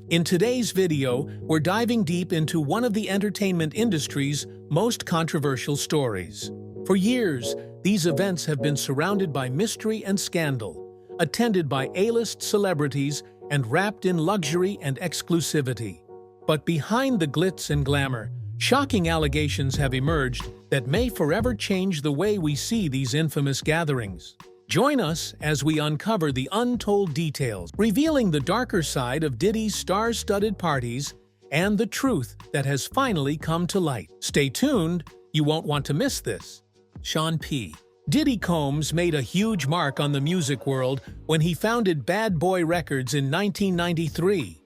In today's video, we're diving deep into one of the entertainment industry's most controversial stories. For years, these events have been surrounded by mystery and scandal, attended by A-list celebrities and wrapped in luxury and exclusivity. But behind the glitz and glamour, shocking allegations have emerged that may forever change the way we see these infamous gatherings. Join us as we uncover the untold details, revealing the darker side of Diddy's star-studded parties and the truth that has finally come to light. Stay tuned, you won't want to miss this. Sean P. Diddy Combs made a huge mark on the music world when he founded Bad Boy Records in 1993.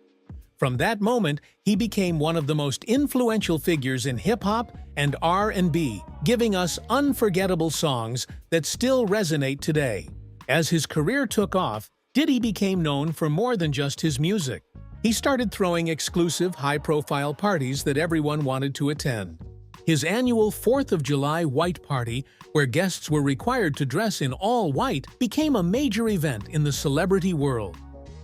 From that moment, he became one of the most influential figures in hip-hop and R&B, giving us unforgettable songs that still resonate today. As his career took off, Diddy became known for more than just his music. He started throwing exclusive, high-profile parties that everyone wanted to attend. His annual 4th of July White Party, where guests were required to dress in all white, became a major event in the celebrity world.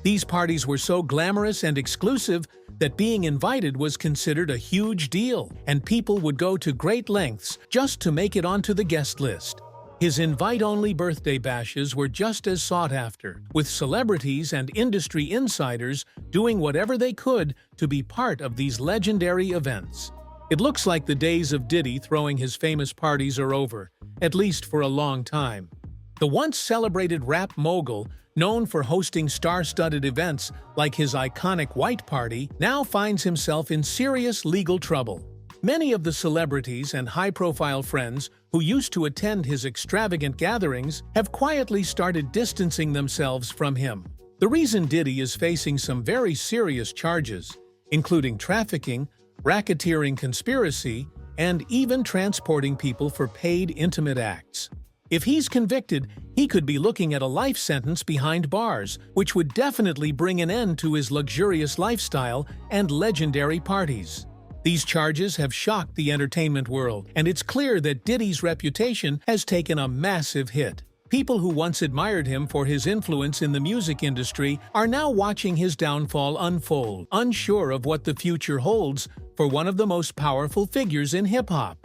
These parties were so glamorous and exclusive that being invited was considered a huge deal, and people would go to great lengths just to make it onto the guest list. His invite-only birthday bashes were just as sought after, with celebrities and industry insiders doing whatever they could to be part of these legendary events. It looks like the days of Diddy throwing his famous parties are over, at least for a long time. The once celebrated rap mogul, known for hosting star-studded events like his iconic White Party, now finds himself in serious legal trouble. Many of the celebrities and high-profile friends who used to attend his extravagant gatherings have quietly started distancing themselves from him. The reason Diddy is facing some very serious charges, including trafficking, racketeering conspiracy, and even transporting people for paid intimate acts. If he's convicted, he could be looking at a life sentence behind bars, which would definitely bring an end to his luxurious lifestyle and legendary parties. These charges have shocked the entertainment world, and it's clear that Diddy's reputation has taken a massive hit. People who once admired him for his influence in the music industry are now watching his downfall unfold, unsure of what the future holds for one of the most powerful figures in hip-hop.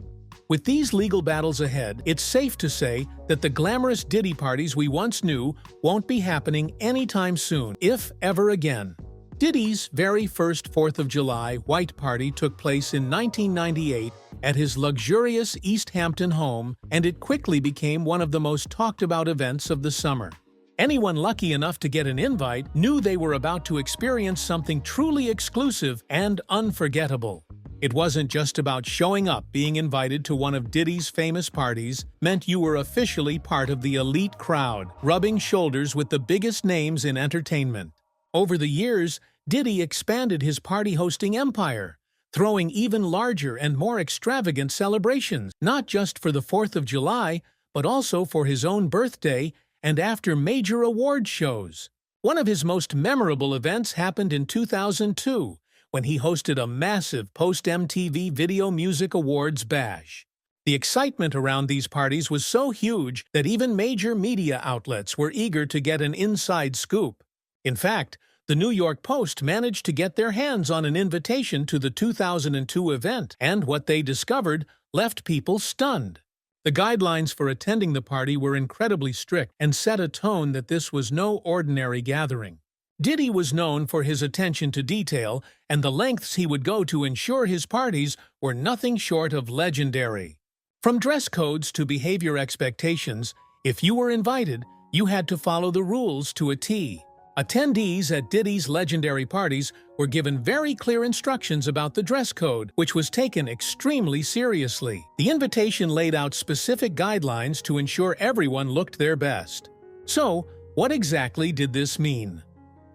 With these legal battles ahead, it's safe to say that the glamorous Diddy parties we once knew won't be happening anytime soon, if ever again. Diddy's very first 4th of July White Party took place in 1998 at his luxurious East Hampton home, and it quickly became one of the most talked-about events of the summer. Anyone lucky enough to get an invite knew they were about to experience something truly exclusive and unforgettable. It wasn't just about showing up. Being invited to one of Diddy's famous parties meant you were officially part of the elite crowd, rubbing shoulders with the biggest names in entertainment. Over the years, Diddy expanded his party-hosting empire, throwing even larger and more extravagant celebrations, not just for the 4th of July, but also for his own birthday and after major award shows. One of his most memorable events happened in 2002, when he hosted a massive post-MTV Video Music Awards bash. The excitement around these parties was so huge that even major media outlets were eager to get an inside scoop. In fact, the New York Post managed to get their hands on an invitation to the 2002 event, and what they discovered left people stunned. The guidelines for attending the party were incredibly strict and set a tone that this was no ordinary gathering. Diddy was known for his attention to detail and the lengths he would go to ensure his parties were nothing short of legendary. From dress codes to behavior expectations, if you were invited, you had to follow the rules to a T. Attendees at Diddy's legendary parties were given very clear instructions about the dress code, which was taken extremely seriously. The invitation laid out specific guidelines to ensure everyone looked their best. So, what exactly did this mean?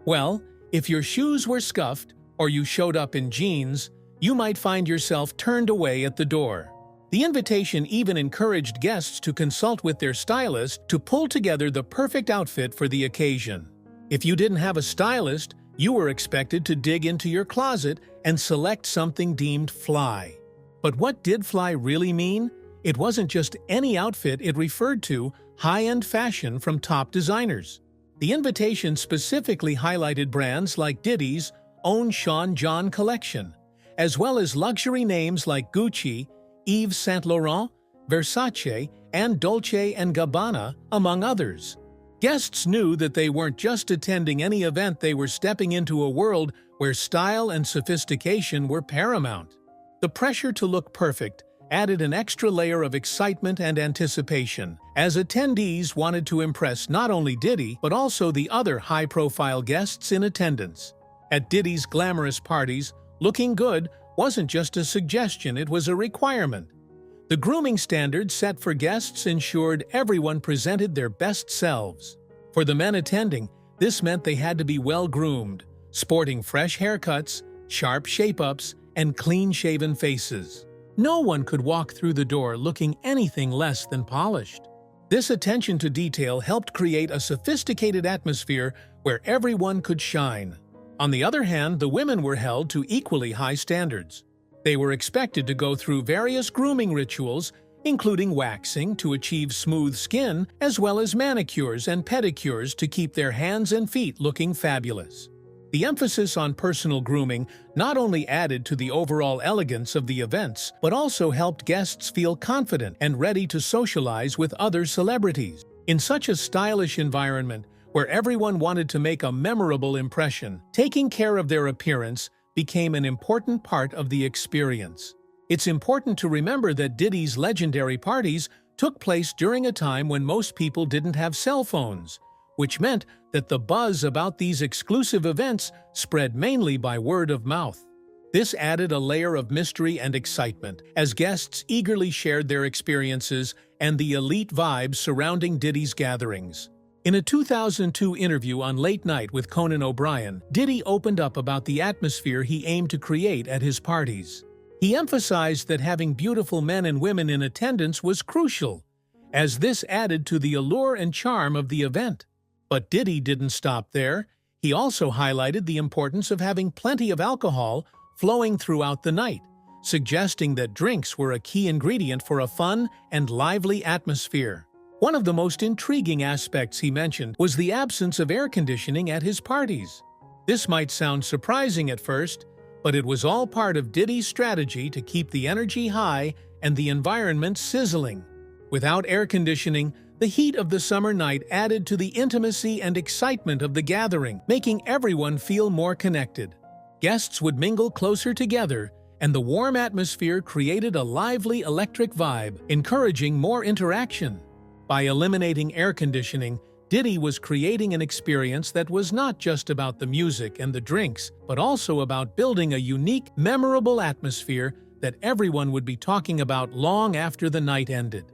Well, if your shoes were scuffed or you showed up in jeans, you might find yourself turned away at the door. The invitation even encouraged guests to consult with their stylist to pull together the perfect outfit for the occasion. If you didn't have a stylist, you were expected to dig into your closet and select something deemed fly. But what did fly really mean? It wasn't just any outfit, it referred to high-end fashion from top designers. The invitation specifically highlighted brands like Diddy's, own Sean John collection, as well as luxury names like Gucci, Yves Saint Laurent, Versace, and Dolce & Gabbana, among others. Guests knew that they weren't just attending any event, they were stepping into a world where style and sophistication were paramount. The pressure to look perfect added an extra layer of excitement and anticipation, as attendees wanted to impress not only Diddy but also the other high-profile guests in attendance. At Diddy's glamorous parties, looking good wasn't just a suggestion, it was a requirement. The grooming standards set for guests ensured everyone presented their best selves. For the men attending, this meant they had to be well-groomed, sporting fresh haircuts, sharp shape-ups, and clean-shaven faces. No one could walk through the door looking anything less than polished. This attention to detail helped create a sophisticated atmosphere where everyone could shine. On the other hand, the women were held to equally high standards. They were expected to go through various grooming rituals, including waxing to achieve smooth skin, as well as manicures and pedicures to keep their hands and feet looking fabulous. The emphasis on personal grooming not only added to the overall elegance of the events, but also helped guests feel confident and ready to socialize with other celebrities. In such a stylish environment, where everyone wanted to make a memorable impression, taking care of their appearance became an important part of the experience. It's important to remember that Diddy's legendary parties took place during a time when most people didn't have cell phones, which meant that the buzz about these exclusive events spread mainly by word of mouth. This added a layer of mystery and excitement, as guests eagerly shared their experiences and the elite vibes surrounding Diddy's gatherings. In a 2002 interview on Late Night with Conan O'Brien, Diddy opened up about the atmosphere he aimed to create at his parties. He emphasized that having beautiful men and women in attendance was crucial, as this added to the allure and charm of the event. But Diddy didn't stop there. He also highlighted the importance of having plenty of alcohol flowing throughout the night, suggesting that drinks were a key ingredient for a fun and lively atmosphere. One of the most intriguing aspects he mentioned was the absence of air conditioning at his parties. This might sound surprising at first, but it was all part of Diddy's strategy to keep the energy high and the environment sizzling. Without air conditioning, the heat of the summer night added to the intimacy and excitement of the gathering, making everyone feel more connected. Guests would mingle closer together, and the warm atmosphere created a lively electric vibe, encouraging more interaction. By eliminating air conditioning, Diddy was creating an experience that was not just about the music and the drinks, but also about building a unique, memorable atmosphere that everyone would be talking about long after the night ended.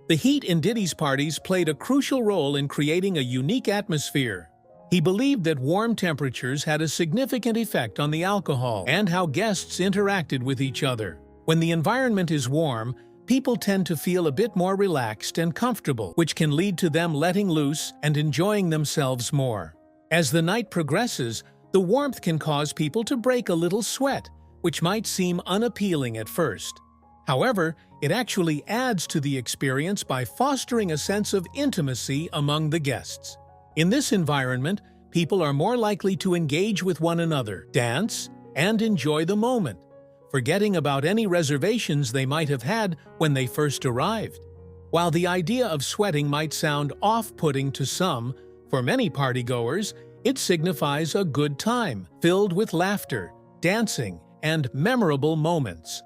The heat in Diddy's parties played a crucial role in creating a unique atmosphere. He believed that warm temperatures had a significant effect on the alcohol and how guests interacted with each other. When the environment is warm, people tend to feel a bit more relaxed and comfortable, which can lead to them letting loose and enjoying themselves more. As the night progresses, the warmth can cause people to break a little sweat, which might seem unappealing at first. However, it actually adds to the experience by fostering a sense of intimacy among the guests. In this environment, people are more likely to engage with one another, dance, and enjoy the moment, forgetting about any reservations they might have had when they first arrived. While the idea of sweating might sound off-putting to some, for many partygoers, it signifies a good time, filled with laughter, dancing, and memorable moments.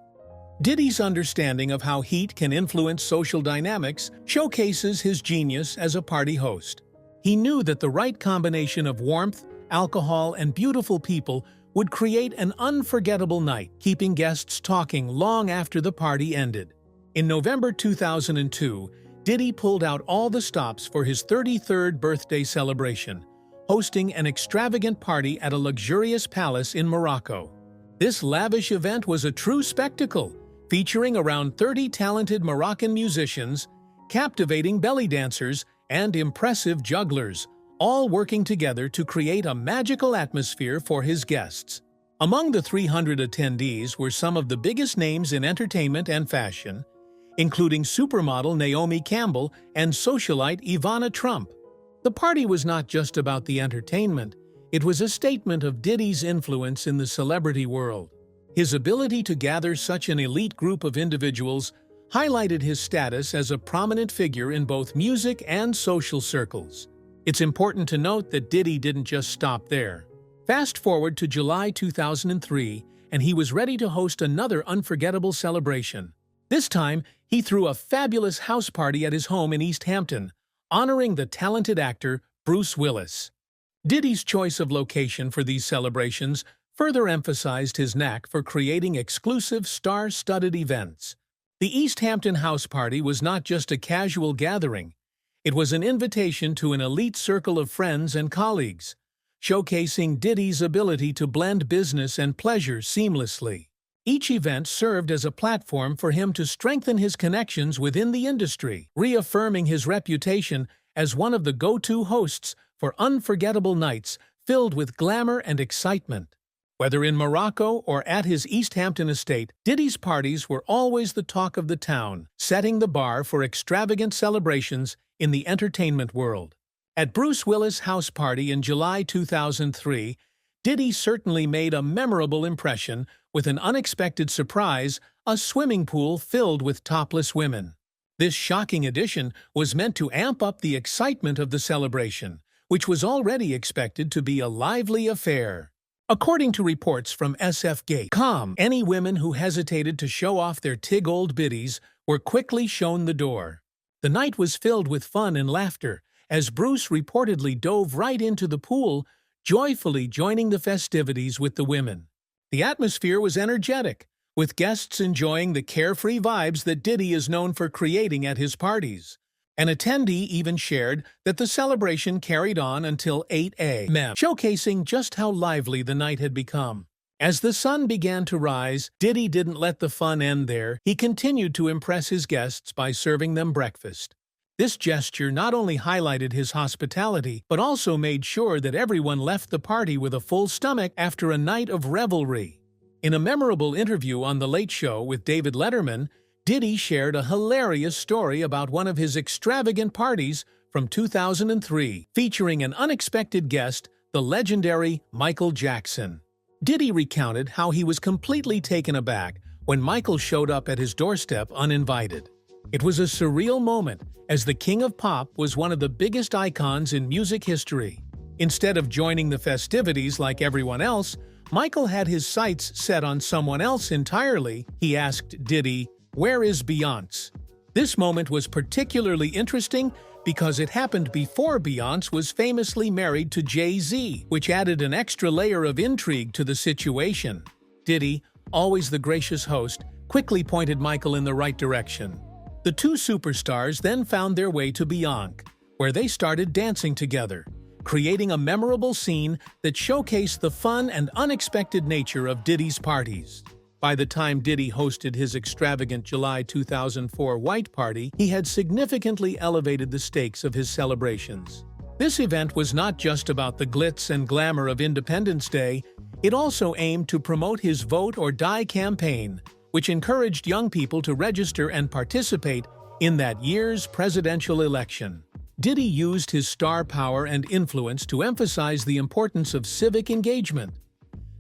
Diddy's understanding of how heat can influence social dynamics showcases his genius as a party host. He knew that the right combination of warmth, alcohol, and beautiful people would create an unforgettable night, keeping guests talking long after the party ended. In November 2002, Diddy pulled out all the stops for his 33rd birthday celebration, hosting an extravagant party at a luxurious palace in Morocco. This lavish event was a true spectacle, featuring around 30 talented Moroccan musicians, captivating belly dancers, and impressive jugglers, all working together to create a magical atmosphere for his guests. Among the 300 attendees were some of the biggest names in entertainment and fashion, including supermodel Naomi Campbell and socialite Ivana Trump. The party was not just about the entertainment, It was a statement of Diddy's influence in the celebrity world. His ability to gather such an elite group of individuals highlighted his status as a prominent figure in both music and social circles. It's important to note that Diddy didn't just stop there. Fast forward to July 2003, and he was ready to host another unforgettable celebration. This time, he threw a fabulous house party at his home in East Hampton, honoring the talented actor Bruce Willis. Diddy's choice of location for these celebrations further emphasized his knack for creating exclusive, star-studded events. The East Hampton house party was not just a casual gathering. It was an invitation to an elite circle of friends and colleagues, showcasing Diddy's ability to blend business and pleasure seamlessly. Each event served as a platform for him to strengthen his connections within the industry, reaffirming his reputation as one of the go-to hosts for unforgettable nights filled with glamour and excitement. Whether in Morocco or at his East Hampton estate, Diddy's parties were always the talk of the town, setting the bar for extravagant celebrations in the entertainment world. At Bruce Willis' house party in July 2003, Diddy certainly made a memorable impression with an unexpected surprise, a swimming pool filled with topless women. This shocking addition was meant to amp up the excitement of the celebration, which was already expected to be a lively affair. According to reports from sfgate.com, any women who hesitated to show off their tig-old biddies were quickly shown the door. The night was filled with fun and laughter, as Bruce reportedly dove right into the pool, joyfully joining the festivities with the women. The atmosphere was energetic, with guests enjoying the carefree vibes that Diddy is known for creating at his parties. An attendee even shared that the celebration carried on until 8 a.m., showcasing just how lively the night had become. As the sun began to rise, Diddy didn't let the fun end there. He continued to impress his guests by serving them breakfast. This gesture not only highlighted his hospitality, but also made sure that everyone left the party with a full stomach after a night of revelry. In a memorable interview on The Late Show with David Letterman, Diddy shared a hilarious story about one of his extravagant parties from 2003, featuring an unexpected guest, the legendary Michael Jackson. Diddy recounted how he was completely taken aback when Michael showed up at his doorstep uninvited. It was a surreal moment, as the King of Pop was one of the biggest icons in music history. Instead of joining the festivities like everyone else, Michael had his sights set on someone else entirely. He asked Diddy, "Where is Beyoncé?" This moment was particularly interesting because it happened before Beyoncé was famously married to Jay-Z, which added an extra layer of intrigue to the situation. Diddy, always the gracious host, quickly pointed Michael in the right direction. The two superstars then found their way to Beyoncé, where they started dancing together, creating a memorable scene that showcased the fun and unexpected nature of Diddy's parties. By the time Diddy hosted his extravagant July 2004 white party, he had significantly elevated the stakes of his celebrations. This event was not just about the glitz and glamour of Independence Day, it also aimed to promote his Vote or Die campaign, which encouraged young people to register and participate in that year's presidential election. Diddy used his star power and influence to emphasize the importance of civic engagement,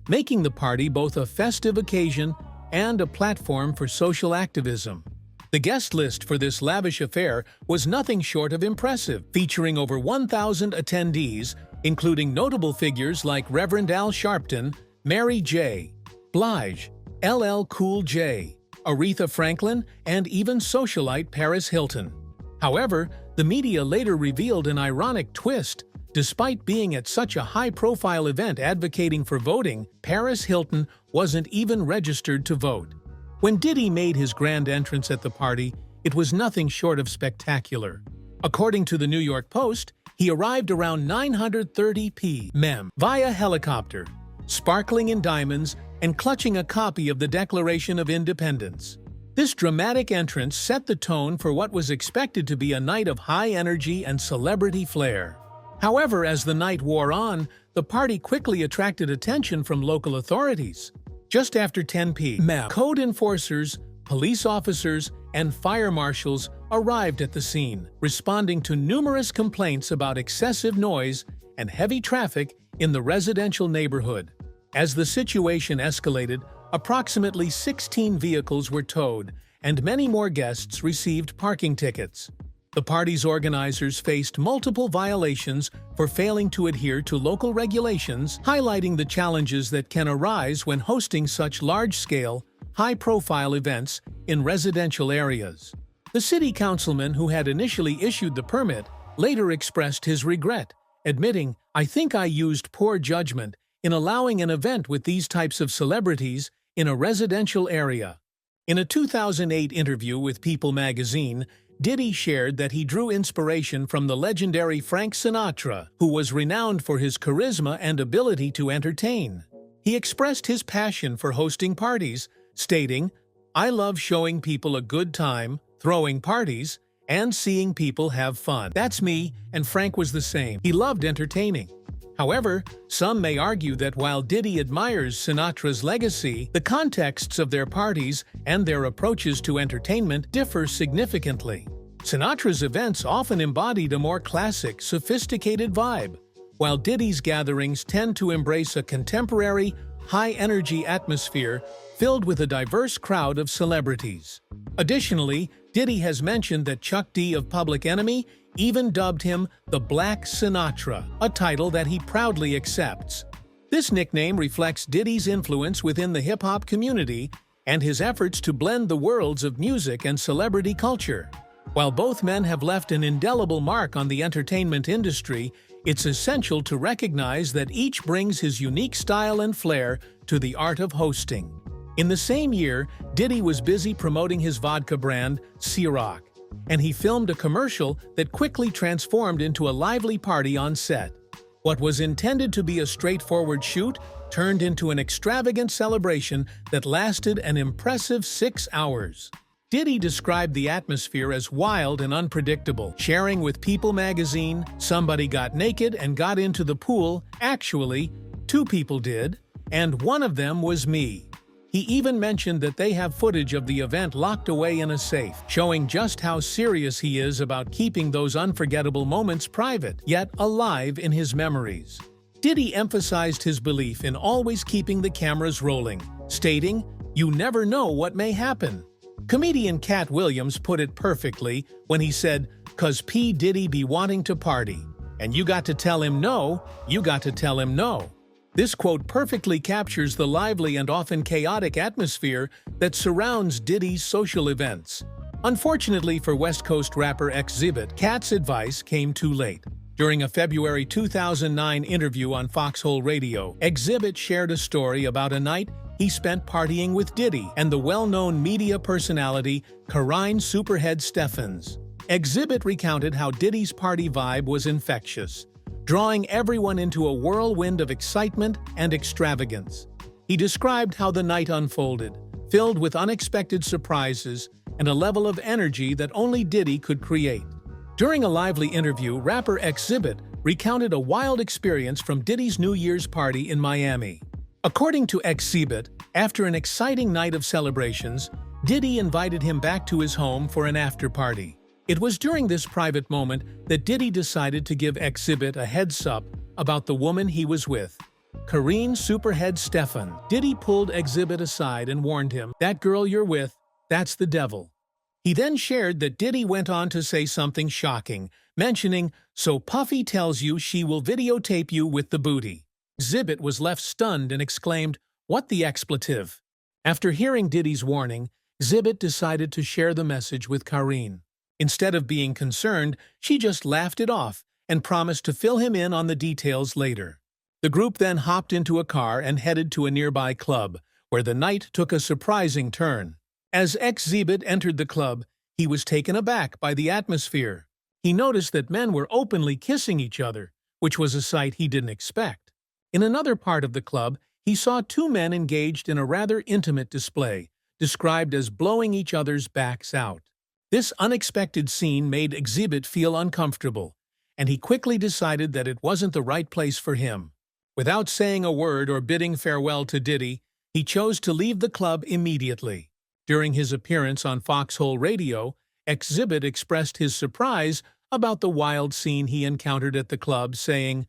making the party both a festive occasion and a platform for social activism. The guest list for this lavish affair was nothing short of impressive, featuring over 1,000 attendees, including notable figures like Reverend Al Sharpton, Mary J. Blige, LL Cool J, Aretha Franklin, and even socialite Paris Hilton. However, the media later revealed an ironic twist. Despite being at such a high-profile event advocating for voting, Paris Hilton wasn't even registered to vote. When Diddy made his grand entrance at the party, it was nothing short of spectacular. According to the New York Post, he arrived around 9:30 p.m. via helicopter, sparkling in diamonds and clutching a copy of the Declaration of Independence. This dramatic entrance set the tone for what was expected to be a night of high energy and celebrity flair. However, as the night wore on, the party quickly attracted attention from local authorities. Just after 10 p.m., code enforcers, police officers, and fire marshals arrived at the scene, responding to numerous complaints about excessive noise and heavy traffic in the residential neighborhood. As the situation escalated, approximately 16 vehicles were towed, and many more guests received parking tickets. The party's organizers faced multiple violations for failing to adhere to local regulations, highlighting the challenges that can arise when hosting such large-scale, high-profile events in residential areas. The city councilman who had initially issued the permit later expressed his regret, admitting, "I think I used poor judgment in allowing an event with these types of celebrities in a residential area." In a 2008 interview with People magazine, Diddy shared that he drew inspiration from the legendary Frank Sinatra, who was renowned for his charisma and ability to entertain. He expressed his passion for hosting parties, stating, "I love showing people a good time, throwing parties, and seeing people have fun. That's me, and Frank was the same. He loved entertaining." However, some may argue that while Diddy admires Sinatra's legacy, the contexts of their parties and their approaches to entertainment differ significantly. Sinatra's events often embodied a more classic, sophisticated vibe, while Diddy's gatherings tend to embrace a contemporary, high-energy atmosphere filled with a diverse crowd of celebrities. Additionally, Diddy has mentioned that Chuck D of Public Enemy even dubbed him the Black Sinatra, a title that he proudly accepts. This nickname reflects Diddy's influence within the hip-hop community and his efforts to blend the worlds of music and celebrity culture. While both men have left an indelible mark on the entertainment industry, it's essential to recognize that each brings his unique style and flair to the art of hosting. In the same year, Diddy was busy promoting his vodka brand, Ciroc, and he filmed a commercial that quickly transformed into a lively party on set. What was intended to be a straightforward shoot turned into an extravagant celebration that lasted an impressive 6 hours. Diddy described the atmosphere as wild and unpredictable, sharing with People magazine, "Somebody got naked and got into the pool. Actually, 2 people did, and one of them was me." He even mentioned that they have footage of the event locked away in a safe, showing just how serious he is about keeping those unforgettable moments private, yet alive in his memories. Diddy emphasized his belief in always keeping the cameras rolling, stating, "You never know what may happen." Comedian Cat Williams put it perfectly when he said, "'Cause P. Diddy be wanting to party, and you got to tell him no, you got to tell him no." This quote perfectly captures the lively and often chaotic atmosphere that surrounds Diddy's social events. Unfortunately for West Coast rapper Xzibit, Cat's advice came too late. During a February 2009 interview on Foxhole Radio, Xzibit shared a story about a night he spent partying with Diddy and the well-known media personality Karine Superhead Steffens. Xzibit recounted how Diddy's party vibe was infectious, drawing everyone into a whirlwind of excitement and extravagance. He described how the night unfolded, filled with unexpected surprises and a level of energy that only Diddy could create. During a lively interview, rapper Xzibit recounted a wild experience from Diddy's New Year's party in Miami. According to Xzibit, after an exciting night of celebrations, Diddy invited him back to his home for an after-party. It was during this private moment that Diddy decided to give Xzibit a heads-up about the woman he was with, Karine Superhead Steffens. Diddy pulled Xzibit aside and warned him, "That girl you're with, that's the devil." He then shared that Diddy went on to say something shocking, mentioning, "So Puffy tells you she will videotape you with the booty." Xzibit was left stunned and exclaimed, "What the expletive?" After hearing Diddy's warning, Xzibit decided to share the message with Karine. Instead of being concerned, she just laughed it off and promised to fill him in on the details later. The group then hopped into a car and headed to a nearby club, where the night took a surprising turn. As Xzibit entered the club, he was taken aback by the atmosphere. He noticed that men were openly kissing each other, which was a sight he didn't expect. In another part of the club, he saw 2 men engaged in a rather intimate display, described as blowing each other's backs out. This unexpected scene made Xzibit feel uncomfortable, and he quickly decided that it wasn't the right place for him. Without saying a word or bidding farewell to Diddy, he chose to leave the club immediately. During his appearance on Foxhole Radio, Xzibit expressed his surprise about the wild scene he encountered at the club, saying,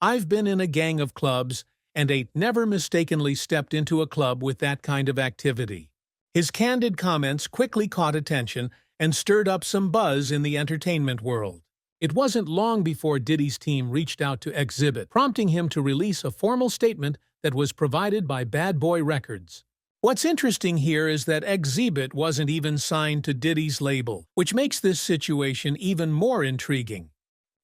"I've been in a gang of clubs and ain't never mistakenly stepped into a club with that kind of activity." His candid comments quickly caught attention and stirred up some buzz in the entertainment world. It wasn't long before Diddy's team reached out to Exhibit, prompting him to release a formal statement that was provided by Bad Boy Records. What's interesting here is that Exhibit wasn't even signed to Diddy's label, which makes this situation even more intriguing.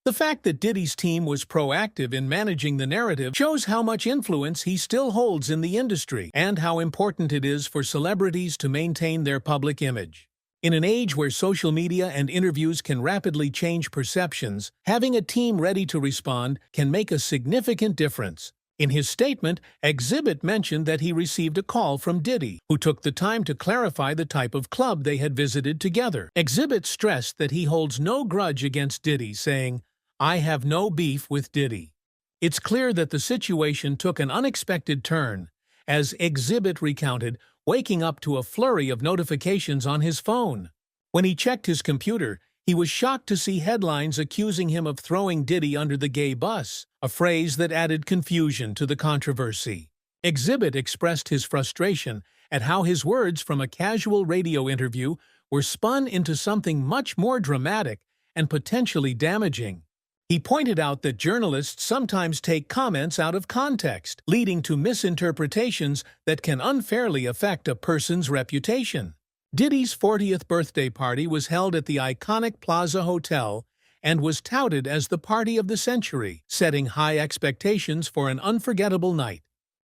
The fact that Diddy's team was proactive in managing the narrative shows how much influence he still holds in the industry and how important it is for celebrities to maintain their public image. In an age where social media and interviews can rapidly change perceptions, having a team ready to respond can make a significant difference. In his statement, Exhibit mentioned that he received a call from Diddy, who took the time to clarify the type of club they had visited together. Exhibit stressed that he holds no grudge against Diddy, saying, "I have no beef with Diddy." It's clear that the situation took an unexpected turn, as Exhibit recounted waking up to a flurry of notifications on his phone. When he checked his computer, he was shocked to see headlines accusing him of throwing Diddy under the gay bus, a phrase that added confusion to the controversy. Exhibit expressed his frustration at how his words from a casual radio interview were spun into something much more dramatic and potentially damaging. He pointed out that journalists sometimes take comments out of context, leading to misinterpretations that can unfairly affect a person's reputation. Diddy's 40th birthday party was held at the iconic Plaza Hotel and was touted as the party of the century, setting high expectations for an unforgettable night.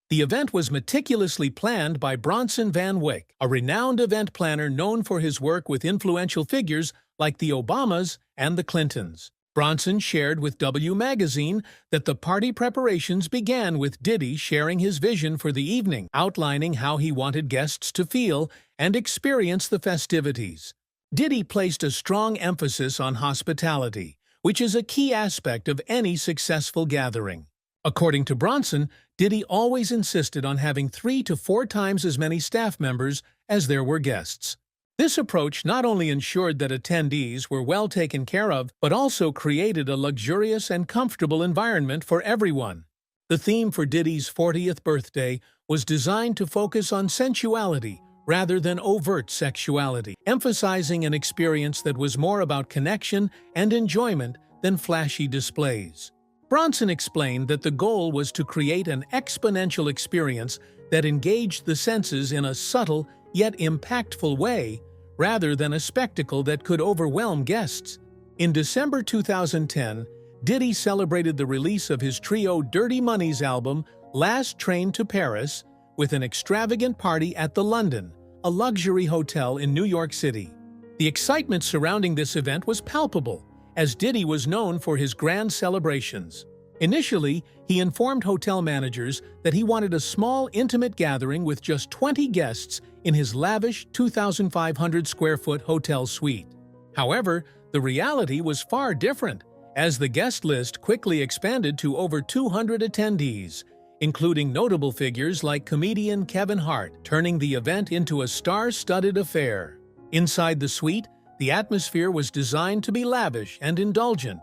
The event was meticulously planned by Bronson Van Wyck, a renowned event planner known for his work with influential figures like the Obamas and the Clintons. Bronson shared with W Magazine that the party preparations began with Diddy sharing his vision for the evening, outlining how he wanted guests to feel and experience the festivities. Diddy placed a strong emphasis on hospitality, which is a key aspect of any successful gathering. According to Bronson, Diddy always insisted on having 3 to 4 times as many staff members as there were guests. This approach not only ensured that attendees were well taken care of, but also created a luxurious and comfortable environment for everyone. The theme for Diddy's 40th birthday was designed to focus on sensuality rather than overt sexuality, emphasizing an experience that was more about connection and enjoyment than flashy displays. Bronson explained that the goal was to create an exponential experience that engaged the senses in a subtle yet impactful way, rather than a spectacle that could overwhelm guests. In December 2010, Diddy celebrated the release of his trio Dirty Money's album, Last Train to Paris, with an extravagant party at the London, a luxury hotel in New York City. The excitement surrounding this event was palpable, as Diddy was known for his grand celebrations. Initially, he informed hotel managers that he wanted a small, intimate gathering with just 20 guests in his lavish 2,500-square-foot hotel suite. However, the reality was far different, as the guest list quickly expanded to over 200 attendees, including notable figures like comedian Kevin Hart, turning the event into a star-studded affair. Inside the suite, the atmosphere was designed to be lavish and indulgent,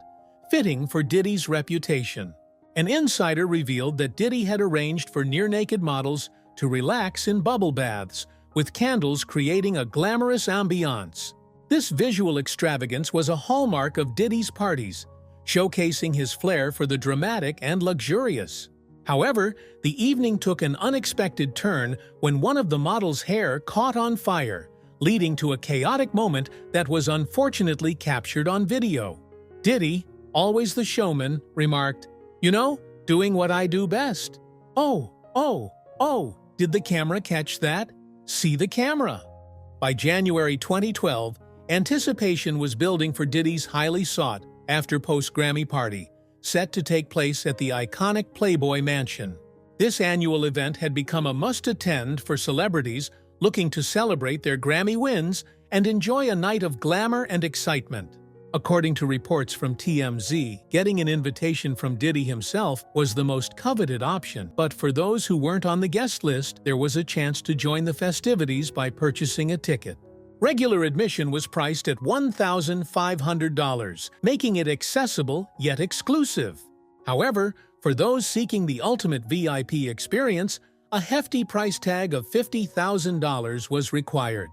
fitting for Diddy's reputation. An insider revealed that Diddy had arranged for near-naked models to relax in bubble baths, with candles creating a glamorous ambiance. This visual extravagance was a hallmark of Diddy's parties, showcasing his flair for the dramatic and luxurious. However, the evening took an unexpected turn when one of the models' hair caught on fire, leading to a chaotic moment that was unfortunately captured on video. Diddy, always the showman, remarked, "You know, doing what I do best." Oh, did the camera catch that? See the camera. By January 2012, anticipation was building for Diddy's highly sought after-post-Grammy party, set to take place at the iconic Playboy Mansion. This annual event had become a must-attend for celebrities looking to celebrate their Grammy wins and enjoy a night of glamour and excitement. According to reports from TMZ, getting an invitation from Diddy himself was the most coveted option, but for those who weren't on the guest list, there was a chance to join the festivities by purchasing a ticket. Regular admission was priced at $1,500, making it accessible yet exclusive. However, For those seeking the ultimate VIP experience, a hefty price tag of $50,000 was required.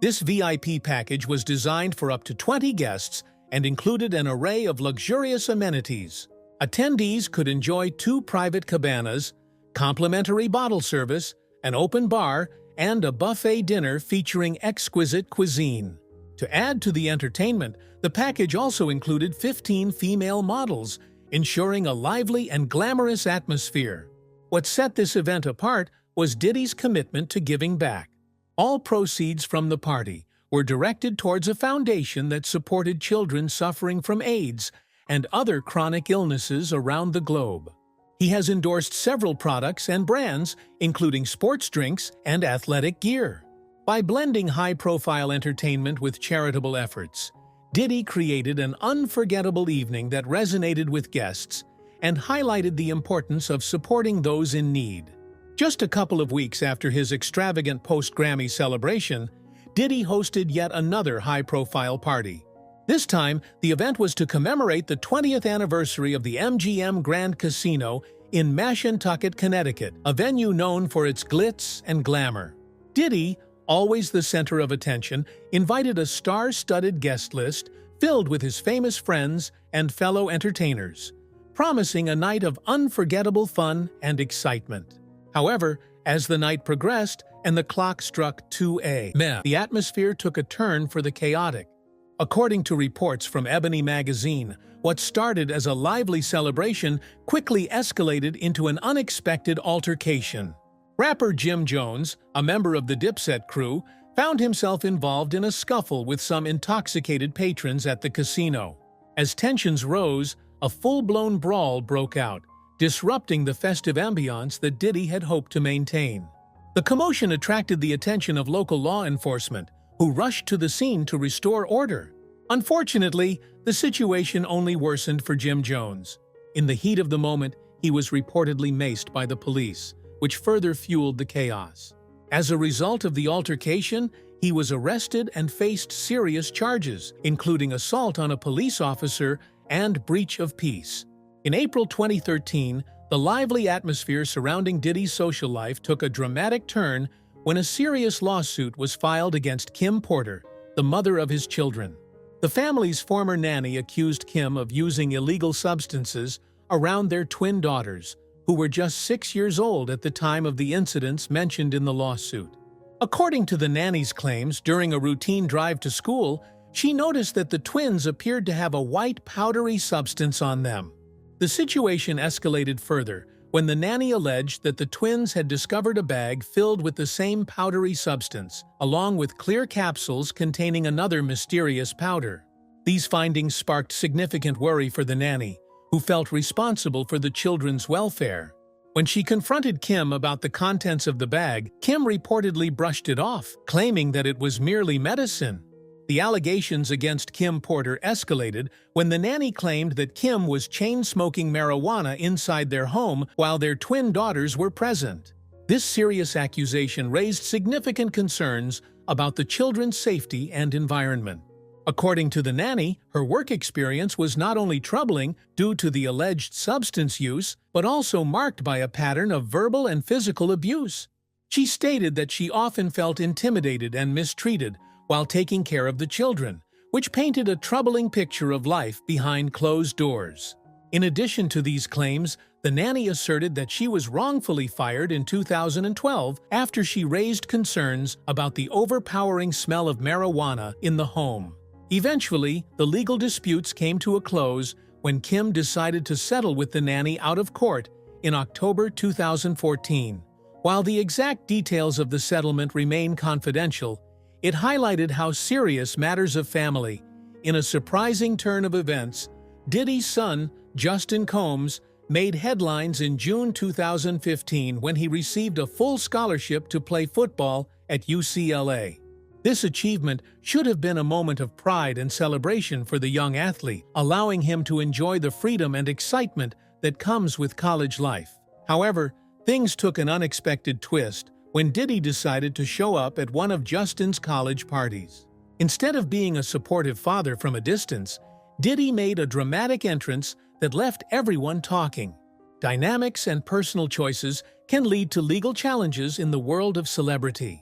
This VIP package was designed for up to 20 guests and included an array of luxurious amenities. Attendees could enjoy 2 private cabanas, complimentary bottle service, an open bar, and a buffet dinner featuring exquisite cuisine. To add to the entertainment, the package also included 15 female models, ensuring a lively and glamorous atmosphere. What set this event apart was Diddy's commitment to giving back. All proceeds from the party were directed towards a foundation that supported children suffering from AIDS and other chronic illnesses around the globe. He has endorsed several products and brands, including sports drinks and athletic gear. By blending high-profile entertainment with charitable efforts, Diddy created an unforgettable evening that resonated with guests and highlighted the importance of supporting those in need. Just a couple of weeks after his extravagant post-Grammy celebration, Diddy hosted yet another high-profile party. This time, the event was to commemorate the 20th anniversary of the MGM Grand Casino in Mashantucket, Connecticut, a venue known for its glitz and glamour. Diddy, always the center of attention, invited a star-studded guest list filled with his famous friends and fellow entertainers, promising a night of unforgettable fun and excitement. However, as the night progressed and the clock struck 2 a.m., the atmosphere took a turn for the chaotic. According to reports from Ebony magazine, what started as a lively celebration quickly escalated into an unexpected altercation. Rapper Jim Jones, a member of the Dipset crew, found himself involved in a scuffle with some intoxicated patrons at the casino. As tensions rose, a full-blown brawl broke out, disrupting the festive ambiance that Diddy had hoped to maintain. The commotion attracted the attention of local law enforcement, who rushed to the scene to restore order. Unfortunately, the situation only worsened for Jim Jones. In the heat of the moment, he was reportedly maced by the police, which further fueled the chaos. As a result of the altercation, he was arrested and faced serious charges, including assault on a police officer and breach of peace. In April 2013, the lively atmosphere surrounding Diddy's social life took a dramatic turn when a serious lawsuit was filed against Kim Porter, the mother of his children. The family's former nanny accused Kim of using illegal substances around their twin daughters, who were just 6 years old at the time of the incidents mentioned in the lawsuit. According to the nanny's claims, during a routine drive to school, she noticed that the twins appeared to have a white powdery substance on them. The situation escalated further when the nanny alleged that the twins had discovered a bag filled with the same powdery substance, along with clear capsules containing another mysterious powder. These findings sparked significant worry for the nanny, who felt responsible for the children's welfare. When she confronted Kim about the contents of the bag, Kim reportedly brushed it off, claiming that it was merely medicine. The allegations against Kim Porter escalated when the nanny claimed that Kim was chain-smoking marijuana inside their home while their twin daughters were present. This serious accusation raised significant concerns about the children's safety and environment. According to the nanny, her work experience was not only troubling due to the alleged substance use, but also marked by a pattern of verbal and physical abuse. She stated that she often felt intimidated and mistreated while taking care of the children, which painted a troubling picture of life behind closed doors. In addition to these claims, the nanny asserted that she was wrongfully fired in 2012 after she raised concerns about the overpowering smell of marijuana in the home. Eventually, the legal disputes came to a close when Kim decided to settle with the nanny out of court in October 2014. While the exact details of the settlement remain confidential, it highlighted how serious matters of family. In a surprising turn of events, Diddy's son, Justin Combs, made headlines in June 2015 when he received a full scholarship to play football at UCLA. This achievement should have been a moment of pride and celebration for the young athlete, allowing him to enjoy the freedom and excitement that comes with college life. However, things took an unexpected twist when Diddy decided to show up at one of Justin's college parties. Instead of being a supportive father from a distance, Diddy made a dramatic entrance that left everyone talking. dynamics and personal choices can lead to legal challenges in the world of celebrity.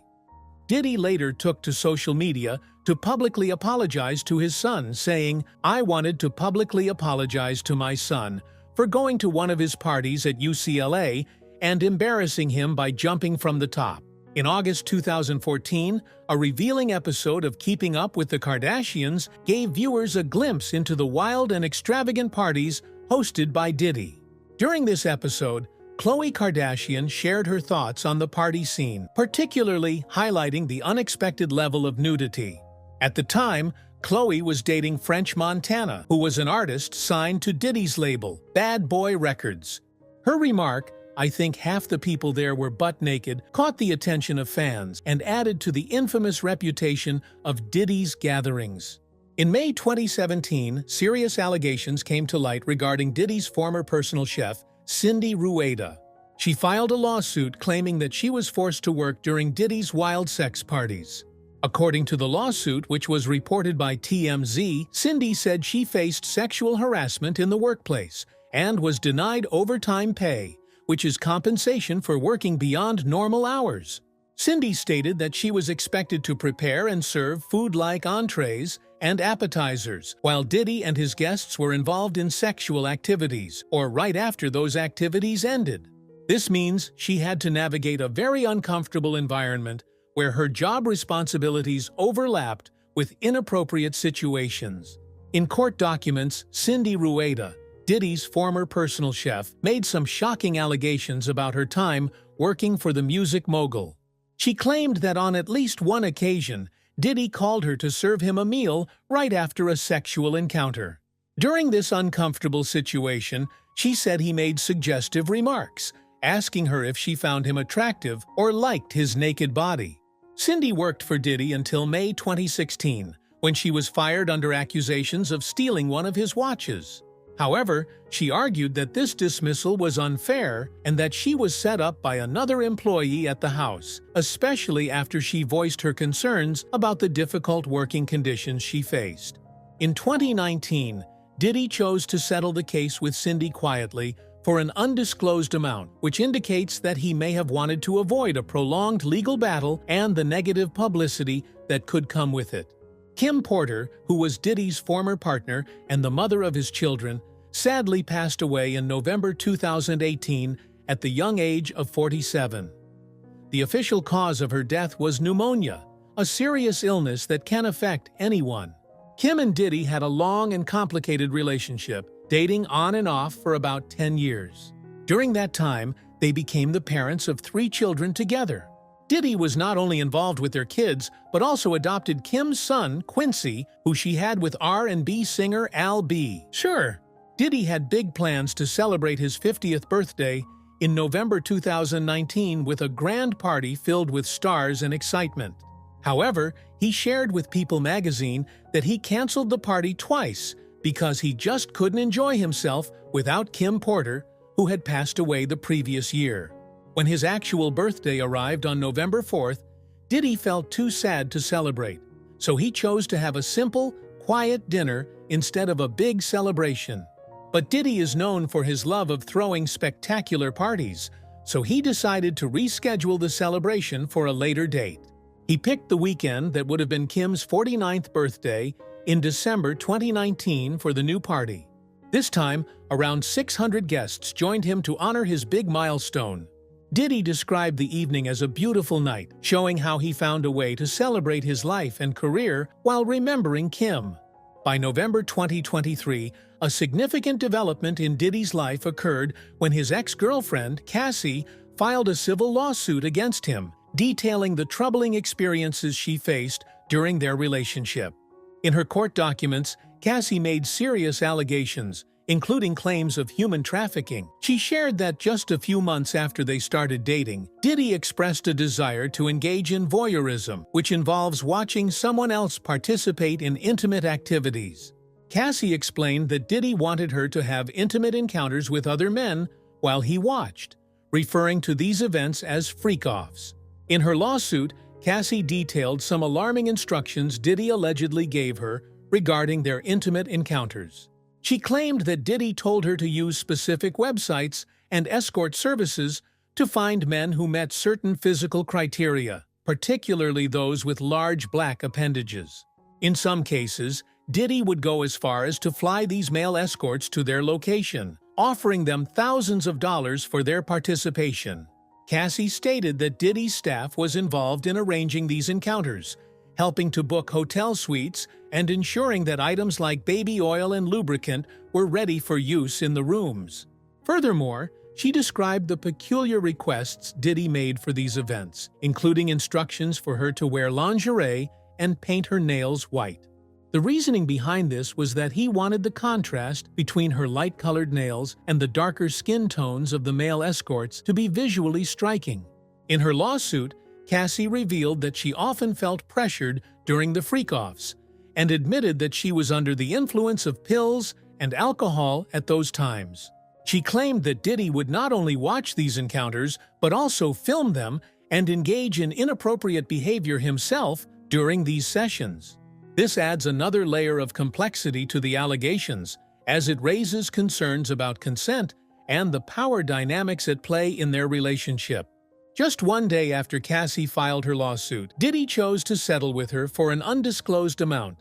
Diddy later took to social media to publicly apologize to his son, saying, "I wanted to publicly apologize to my son for going to one of his parties at UCLA and embarrassing him by jumping from the top." In August 2014, a revealing episode of Keeping Up with the Kardashians gave viewers a glimpse into the wild and extravagant parties hosted by Diddy. During this episode, Khloe Kardashian shared her thoughts on the party scene, particularly highlighting the unexpected level of nudity. At the time, Khloe was dating French Montana, who was an artist signed to Diddy's label, Bad Boy Records. Her remark, "I think half the people there were butt naked," caught the attention of fans and added to the infamous reputation of Diddy's gatherings. In May 2017, serious allegations came to light regarding Diddy's former personal chef, Cindy Rueda. She filed a lawsuit claiming that she was forced to work during Diddy's wild sex parties. According to the lawsuit, which was reported by TMZ, Cindy said she faced sexual harassment in the workplace and was denied overtime pay, which is compensation for working beyond normal hours. Cindy stated that she was expected to prepare and serve food like entrees and appetizers, while Diddy and his guests were involved in sexual activities, or right after those activities ended. This means she had to navigate a very uncomfortable environment where her job responsibilities overlapped with inappropriate situations. In court documents, Cindy Rueda, Diddy's former personal chef, made some shocking allegations about her time working for the music mogul. She claimed that on at least one occasion, Diddy called her to serve him a meal right after a sexual encounter. During this uncomfortable situation, she said he made suggestive remarks, asking her if she found him attractive or liked his naked body. Cindy worked for Diddy until May 2016, when she was fired under accusations of stealing one of his watches. However, she argued that this dismissal was unfair and that she was set up by another employee at the house, especially after she voiced her concerns about the difficult working conditions she faced. In 2019, Diddy chose to settle the case with Cindy quietly for an undisclosed amount, which indicates that he may have wanted to avoid a prolonged legal battle and the negative publicity that could come with it. Kim Porter, who was Diddy's former partner and the mother of his children, sadly passed away in November 2018 at the young age of 47. The official cause of her death was pneumonia, a serious illness that can affect anyone. Kim and Diddy had a long and complicated relationship, dating on and off for about 10 years. During that time, they became the parents of 3 children together. Diddy was not only involved with their kids, but also adopted Kim's son, Quincy, who she had with R&B singer Al B. Sure, Diddy had big plans to celebrate his 50th birthday in November 2019 with a grand party filled with stars and excitement. However, he shared with People magazine that he canceled the party twice because he just couldn't enjoy himself without Kim Porter, who had passed away the previous year. When his actual birthday arrived on November 4th, Diddy felt too sad to celebrate, so he chose to have a simple, quiet dinner instead of a big celebration. But Diddy is known for his love of throwing spectacular parties, so he decided to reschedule the celebration for a later date. He picked the weekend that would have been Kim's 49th birthday in December 2019 for the new party. This time, around 600 guests joined him to honor his big milestone. Diddy described the evening as a beautiful night, showing how he found a way to celebrate his life and career while remembering Kim. By November 2023, a significant development in Diddy's life occurred when his ex-girlfriend, Cassie, filed a civil lawsuit against him, detailing the troubling experiences she faced during their relationship. In her court documents, Cassie made serious allegations, including claims of human trafficking. She shared that just a few months after they started dating, Diddy expressed a desire to engage in voyeurism, which involves watching someone else participate in intimate activities. Cassie explained that Diddy wanted her to have intimate encounters with other men while he watched, referring to these events as freak-offs. In her lawsuit, Cassie detailed some alarming instructions Diddy allegedly gave her regarding their intimate encounters. She claimed that Diddy told her to use specific websites and escort services to find men who met certain physical criteria, particularly those with large black appendages. In some cases, Diddy would go as far as to fly these male escorts to their location, offering them thousands of dollars for their participation. Cassie stated that Diddy's staff was involved in arranging these encounters, helping to book hotel suites and ensuring that items like baby oil and lubricant were ready for use in the rooms. Furthermore, she described the peculiar requests Diddy made for these events, including instructions for her to wear lingerie and paint her nails white. The reasoning behind this was that he wanted the contrast between her light-colored nails and the darker skin tones of the male escorts to be visually striking. In her lawsuit, Cassie revealed that she often felt pressured during the freak-offs and admitted that she was under the influence of pills and alcohol at those times. She claimed that Diddy would not only watch these encounters but also film them and engage in inappropriate behavior himself during these sessions. This adds another layer of complexity to the allegations, as it raises concerns about consent and the power dynamics at play in their relationship. Just one day after Cassie filed her lawsuit, Diddy chose to settle with her for an undisclosed amount.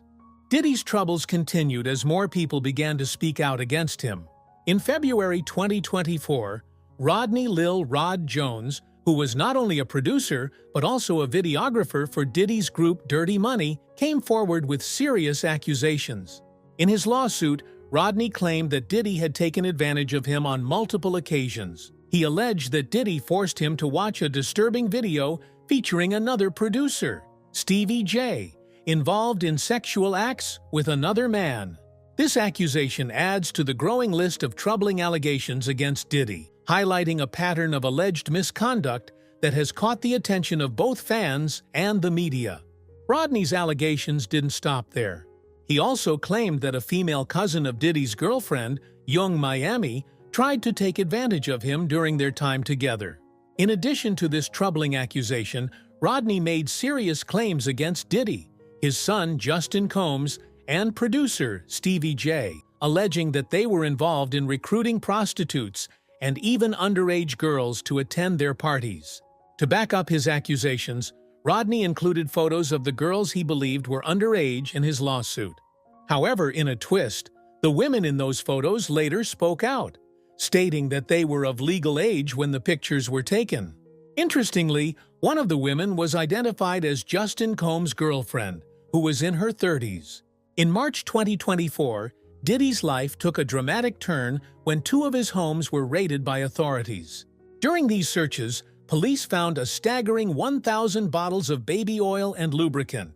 Diddy's troubles continued as more people began to speak out against him. In February 2024, Rodney Lil Rod Jones, who was not only a producer but also a videographer for Diddy's group Dirty Money, came forward with serious accusations. In his lawsuit, Rodney claimed that Diddy had taken advantage of him on multiple occasions. He alleged that Diddy forced him to watch a disturbing video featuring another producer, Stevie J, involved in sexual acts with another man. This accusation adds to the growing list of troubling allegations against Diddy, highlighting a pattern of alleged misconduct that has caught the attention of both fans and the media. Rodney's allegations didn't stop there. He also claimed that a female cousin of Diddy's girlfriend, Young Miami, tried to take advantage of him during their time together. In addition to this troubling accusation, Rodney made serious claims against Diddy, his son Justin Combs, and producer Stevie J, alleging that they were involved in recruiting prostitutes and even underage girls to attend their parties. To back up his accusations, Rodney included photos of the girls he believed were underage in his lawsuit. However, in a twist, the women in those photos later spoke out, stating that they were of legal age when the pictures were taken. Interestingly, one of the women was identified as Justin Combs' girlfriend, who was in her 30s. In March 2024, Diddy's life took a dramatic turn when two of his homes were raided by authorities. During these searches, police found a staggering 1,000 bottles of baby oil and lubricant.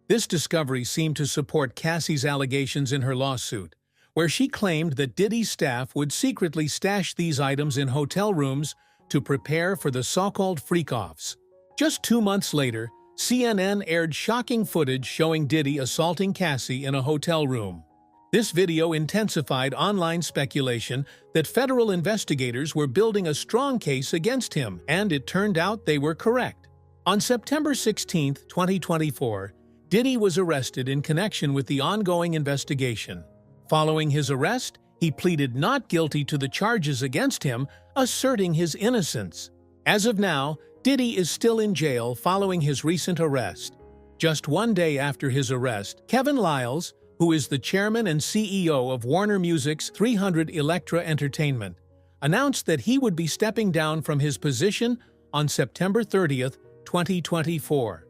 This discovery seemed to support Cassie's allegations in her lawsuit, where she claimed that Diddy's staff would secretly stash these items in hotel rooms to prepare for the so-called freak-offs. Just 2 months later, CNN aired shocking footage showing Diddy assaulting Cassie in a hotel room. This video intensified online speculation that federal investigators were building a strong case against him, and it turned out they were correct. On September 16, 2024, Diddy was arrested in connection with the ongoing investigation. Following his arrest, he pleaded not guilty to the charges against him, asserting his innocence. As of now, Diddy is still in jail following his recent arrest. Just one day after his arrest, Kevin Liles, who is the chairman and CEO of Warner Music's 300 Elektra Entertainment, announced that he would be stepping down from his position on September 30, 2024.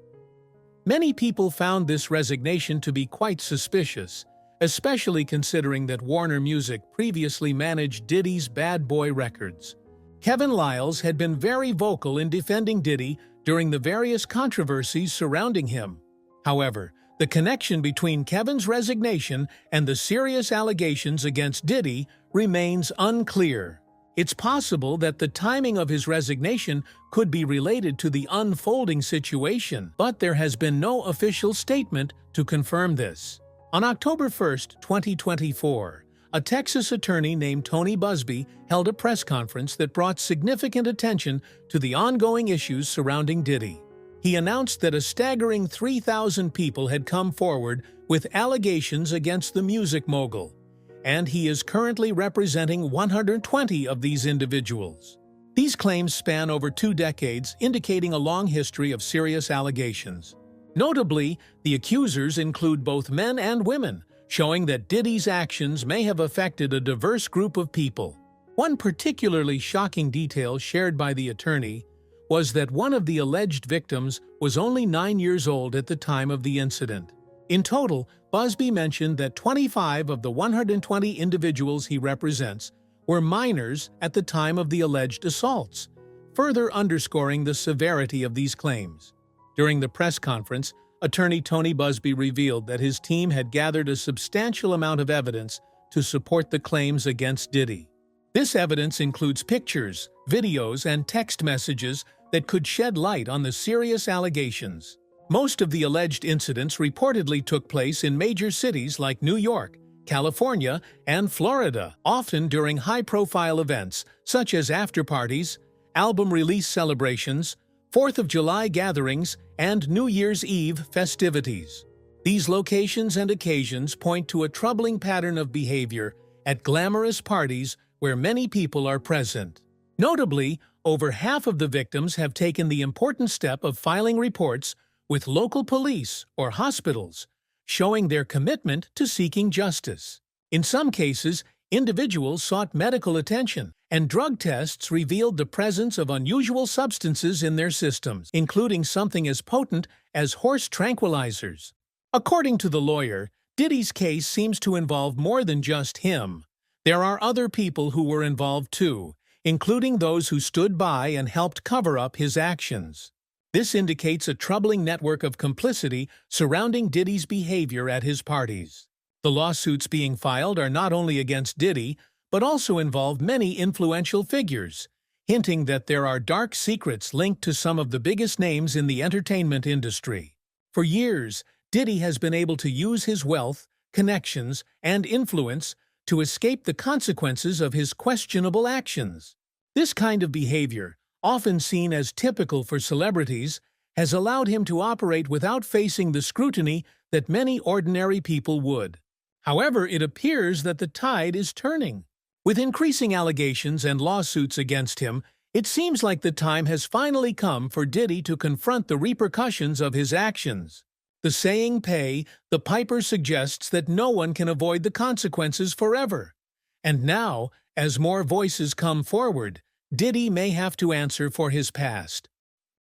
Many people found this resignation to be quite suspicious, especially considering that Warner Music previously managed Diddy's Bad Boy Records. Kevin Liles had been very vocal in defending Diddy during the various controversies surrounding him. However, the connection between Kevin's resignation and the serious allegations against Diddy remains unclear. It's possible that the timing of his resignation could be related to the unfolding situation, but there has been no official statement to confirm this. On October 1, 2024, a Texas attorney named Tony Busby held a press conference that brought significant attention to the ongoing issues surrounding Diddy. He announced that a staggering 3,000 people had come forward with allegations against the music mogul. and he is currently representing 120 of these individuals. These claims span over 2 decades, indicating a long history of serious allegations. Notably, the accusers include both men and women, showing that Diddy's actions may have affected a diverse group of people. One particularly shocking detail shared by the attorney was that one of the alleged victims was only 9 years old at the time of the incident. In total, Busby mentioned that 25 of the 120 individuals he represents were minors at the time of the alleged assaults, further underscoring the severity of these claims. During the press conference, attorney Tony Busby revealed that his team had gathered a substantial amount of evidence to support the claims against Diddy. This evidence includes pictures, videos, and text messages that could shed light on the serious allegations. Most of the alleged incidents reportedly took place in major cities like New York, California, and Florida, often during high-profile events such as after-parties, album release celebrations, 4th of July gatherings, and New Year's Eve festivities. These locations and occasions point to a troubling pattern of behavior at glamorous parties where many people are present. Notably, over half of the victims have taken the important step of filing reports with local police or hospitals, showing their commitment to seeking justice. In some cases, individuals sought medical attention, and drug tests revealed the presence of unusual substances in their systems, including something as potent as horse tranquilizers. According to the lawyer, Diddy's case seems to involve more than just him. There are other people who were involved too, including those who stood by and helped cover up his actions. This indicates a troubling network of complicity surrounding Diddy's behavior at his parties. The lawsuits being filed are not only against Diddy, but also involve many influential figures, hinting that there are dark secrets linked to some of the biggest names in the entertainment industry. For years, Diddy has been able to use his wealth, connections, and influence to escape the consequences of his questionable actions. This kind of behavior, often seen as typical for celebrities, has allowed him to operate without facing the scrutiny that many ordinary people would. However, it appears that the tide is turning. With increasing allegations and lawsuits against him, it seems like the time has finally come for Diddy to confront the repercussions of his actions. The saying "pay the piper" suggests that no one can avoid the consequences forever. And now, as more voices come forward, Diddy may have to answer for his past.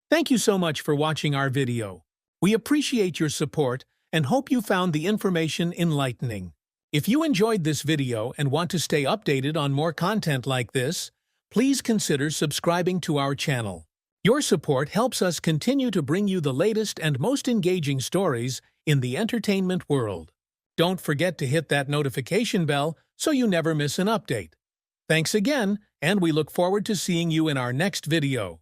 Thank you so much for watching our video. We appreciate your support and hope you found the information enlightening. If you enjoyed this video and want to stay updated on more content like this, please consider subscribing to our channel. Your support helps us continue to bring you the latest and most engaging stories in the entertainment world. Don't forget to hit that notification bell so you never miss an update. Thanks again, and we look forward to seeing you in our next video.